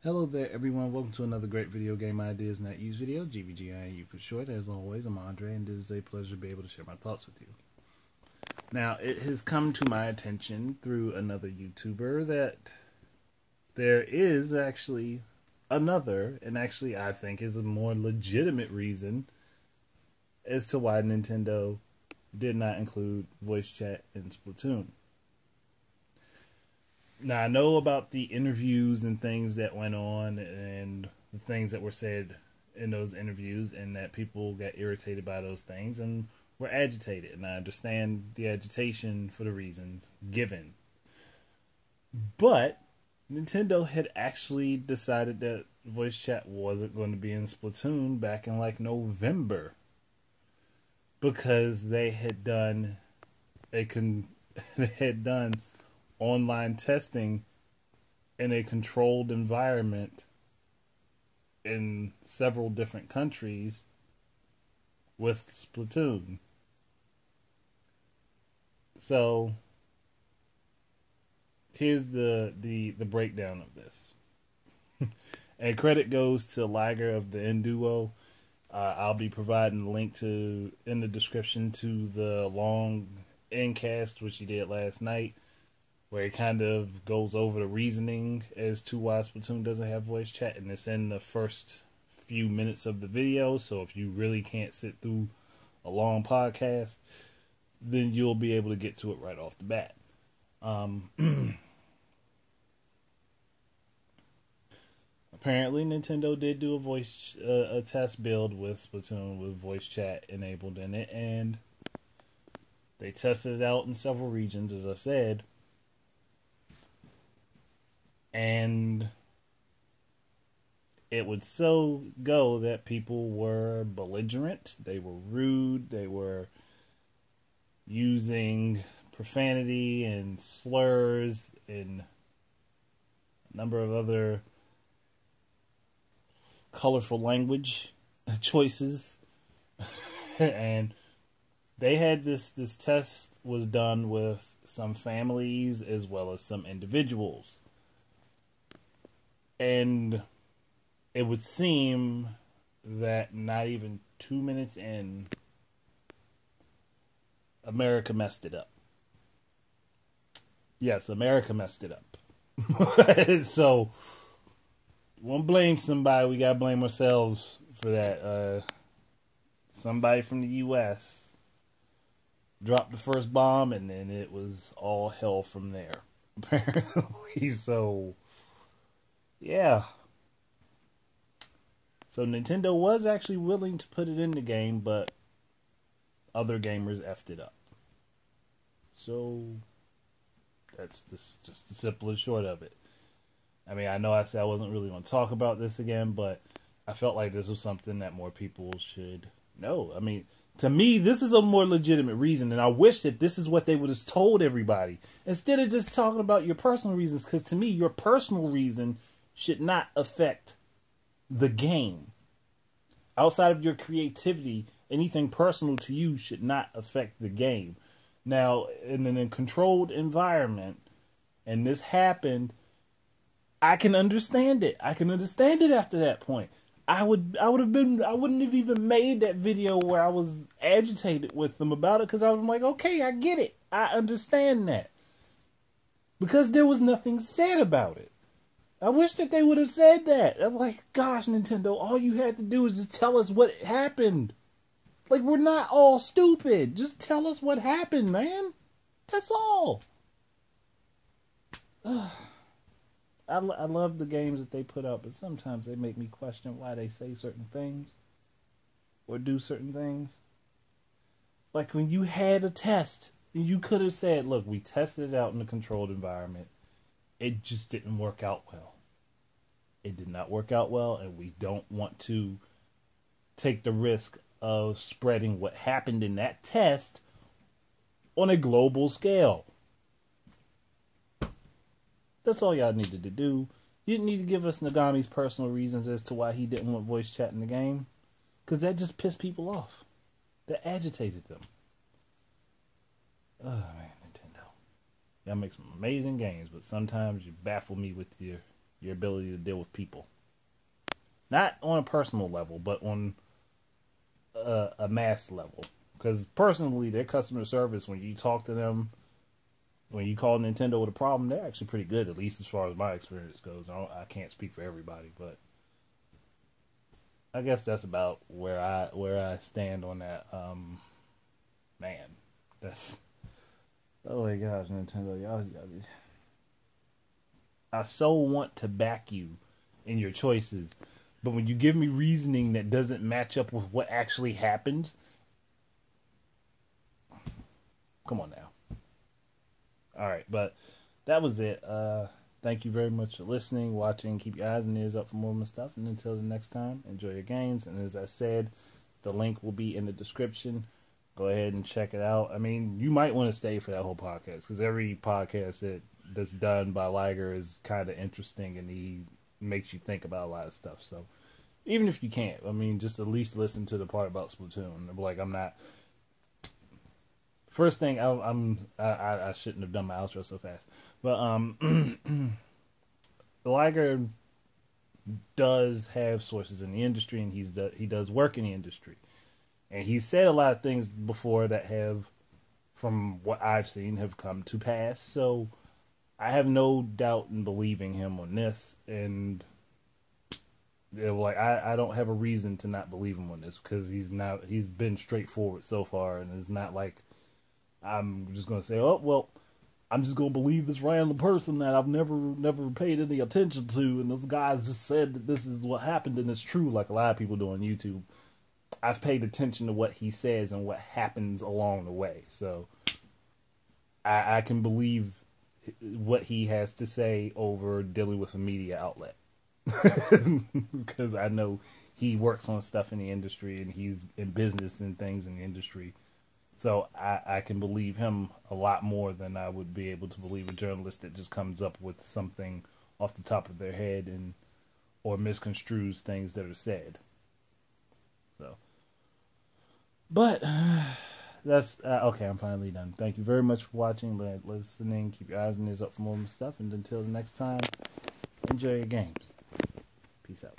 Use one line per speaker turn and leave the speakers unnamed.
Hello there everyone, welcome to another great video game ideas not used video, GVGIU for short. As always, I'm Andre and it is a pleasure to be able to share my thoughts with you. Now, it has come to my attention through another YouTuber that there is actually another, and actually I think is a more legitimate reason as to why Nintendo did not include voice chat in Splatoon. Now, I know about the interviews and things that went on and the things that were said in those interviews, and that people got irritated by those things and were agitated. And I understand the agitation for the reasons given. But Nintendo had actually decided that voice chat wasn't going to be in Splatoon back in like November, because they had done online testing in a controlled environment in several different countries with Splatoon. So here's the breakdown of this. And credit goes to Liger of the Enduo. I'll be providing a link in the description to the long endcast which he did last night, where it kind of goes over the reasoning as to why Splatoon doesn't have voice chat, and it's in the first few minutes of the video. So if you really can't sit through a long podcast, then you'll be able to get to it right off the bat. Apparently, Nintendo did do a test build with Splatoon with voice chat enabled in it, and they tested it out in several regions, as I said. And it would so go that people were belligerent, they were rude, they were using profanity and slurs and a number of other colorful language choices. And they had this test was done with some families as well as some individuals. And it would seem that not even 2 minutes in, America messed it up. Yes, America messed it up. So, won't blame somebody. We gotta blame ourselves for that. Somebody from the U.S. dropped the first bomb, and then it was all hell from there, apparently. So, yeah. So Nintendo was actually willing to put it in the game, but other gamers effed it up. So that's just the simple and short of it. I mean, I know I said I wasn't really going to talk about this again, but I felt like this was something that more people should know. I mean, to me, this is a more legitimate reason, and I wish that this is what they would have told everybody, instead of just talking about your personal reasons, because to me, your personal reason should not affect the game. Outside of your creativity, anything personal to you should not affect the game. Now, in a controlled environment, and this happened, I can understand it. I can understand it after that point. I wouldn't have even made that video where I was agitated with them about it, because I was like, okay, I get it. I understand that. Because there was nothing said about it. I wish that they would have said that. I'm like, gosh, Nintendo, all you had to do is just tell us what happened. Like, we're not all stupid. Just tell us what happened, man. That's all. I love the games that they put out, but sometimes they make me question why they say certain things or do certain things. Like when you had a test, you could have said, look, we tested it out in a controlled environment. It just didn't work out well. It did not work out well, and we don't want to take the risk of spreading what happened in that test on a global scale. That's all y'all needed to do. You didn't need to give us Nagami's personal reasons as to why he didn't want voice chat in the game, because that just pissed people off. That agitated them. Oh, man, Nintendo. Y'all make some amazing games, but sometimes you baffle me with your your ability to deal with people. Not on a personal level, but on a mass level. Because personally, their customer service, when you talk to them, when you call Nintendo with a problem, they're actually pretty good, at least as far as my experience goes. I can't speak for everybody, but I guess that's about where I stand on that. Man, that's, oh my gosh, Nintendo, y'all. I so want to back you in your choices, but when you give me reasoning that doesn't match up with what actually happens, come on now. Alright, but that was it. Thank you very much for listening, watching. Keep your eyes and ears up for more of my stuff. And until the next time, enjoy your games. And as I said, the link will be in the description. Go ahead and check it out. I mean, you might want to stay for that whole podcast, because every podcast that's done by Liger is kind of interesting, and he makes you think about a lot of stuff. So even if you can't, I mean, just at least listen to the part about Splatoon. Like, I'm not... First thing, I shouldn't have done my outro so fast, but Liger does have sources in the industry, and he does work in the industry, and he's said a lot of things before that have, from what I've seen, have come to pass. So I have no doubt in believing him on this, and like I don't have a reason to not believe him on this, because he's been straightforward so far, and it's not like I'm just going to say, oh, well, I'm just going to believe this random person that I've never paid any attention to, and this guy just said that this is what happened, and it's true, like a lot of people do on YouTube. I've paid attention to what he says and what happens along the way, so I can believe what he has to say over dealing with a media outlet. Because I know he works on stuff in the industry, and he's in business and things in the industry. So I can believe him a lot more than I would be able to believe a journalist that just comes up with something off the top of their head or misconstrues things that are said. So, but that's okay. I'm finally done. Thank you very much for watching, listening. Keep your eyes and ears up for more stuff. And until the next time, enjoy your games. Peace out.